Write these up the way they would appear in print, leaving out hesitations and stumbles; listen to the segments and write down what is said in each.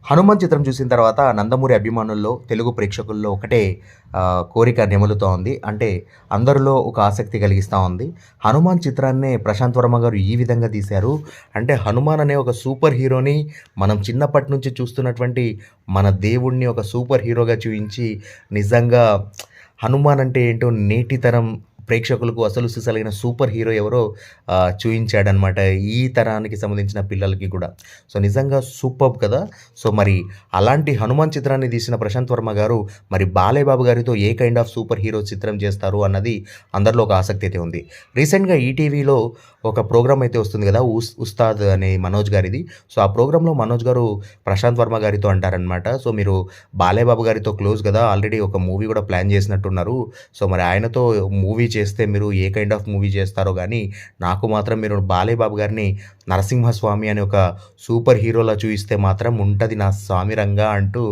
హనుమాన్ చిత్రం చూసిన తర్వాత నందమూరి అభిమానుల్లో, తెలుగు ప్రేక్షకుల్లో ఒకటే కోరిక నెమలుతూ ఉంది. అంటే అందరిలో ఒక ఆసక్తి కలిగిస్తా ఉంది. హనుమాన్ చిత్రాన్నే ప్రశాంత్ వర్మ గారు ఈ విధంగా తీశారు. అంటే హనుమాన్ అనే ఒక సూపర్ హీరోని మనం చిన్నప్పటి నుంచి చూస్తున్నటువంటి మన దేవుడిని ఒక సూపర్ హీరోగా చూయించి నిజంగా హనుమాన్ అంటే ఏంటో నేటి తరం ప్రేక్షకులకు అసలు సిసలైన సూపర్ హీరో ఎవరో చూయించాడనమాట. ఈ తరానికి సంబంధించిన పిల్లలకి కూడా. సో, నిజంగా సూపర్బ్ కదా! సో, మరి అలాంటి 'హనుమాన్' చిత్రాన్ని తీసిన ప్రశాంత్ వర్మ గారు మరి బాలయ్య బాబు గారితో ఏ కైండ్ ఆఫ్ సూపర్ హీరో చిత్రం చేస్తారు అన్నది అందరిలో ఒక ఆసక్తి అయితే ఉంది. రీసెంట్‌గా ఈటీవీలో ఒక ప్రోగ్రామ్ అయితే వస్తుంది కదా! ఉస్తాద్ అనే మనోజ్ గారిది. సో, ఆ ప్రోగ్రామ్‌లో మనోజ్ గారు ప్రశాంత్ వర్మ గారితో అంటారనమాట. సో, మీరు బాలయ్య బాబు గారితో క్లోజ్ కదా! ఆల్రెడీ ఒక మూవీ కూడా ప్లాన్ చేసినట్టున్నారు. సో, మరి ఆయనతో మూవీ చేస్తే మీరు ఏ కైండ్ ఆఫ్ మూవీ చేస్తారో గానీ, నాకు మాత్రం మీరు బాలయ్య బాబు గారిని నరసింహస్వామి అనే ఒక సూపర్ హీరోలా చూయిస్తే మాత్రం ఉంటది నా సామిరంగా అంటూ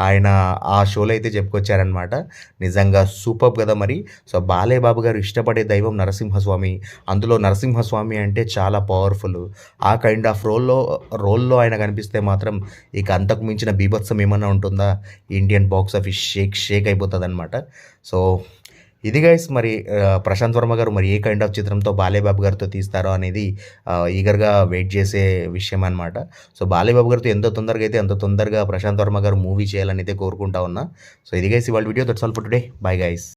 ఆయన ఆ షోలో అయితే చెప్పుకొచ్చారనమాట. నిజంగా సూపర్బ్ కదా మరి. సో, బాలయ్య బాబు గారు ఇష్టపడే దైవం నరసింహస్వామి. అందులో నరసింహస్వామి అంటే చాలా పవర్‌ఫుల్. ఆ కైండ్ ఆఫ్ రోల్‌లో ఆయన కనిపిస్తే మాత్రం ఇక అంతకు మించిన బీభత్సం ఏమన్నా ఉంటుందా? Indian box office shake shake అయిపోతదనమాట. సో, ఇది గైస్ మరి ప్రశాంత్ వర్మ గారు మరి ఏ కైండ్ ఆఫ్ చిత్రంతో బాలయ్య బాబు గారితో తీస్తారో అనేది ఈగర్‌గా వెయిట్ చేసే విషయం అనమాట. సో, బాలయ్య బాబు గారితో ఎంత తొందరగా అయితే అంత తొందరగా ప్రశాంత్ వర్మ గారు మూవీ చేయాలని అయితే కోరుకుంటా ఉన్నా. సో, ఇది గైస్ ఇవాళ video. That's all for today. Bye guys.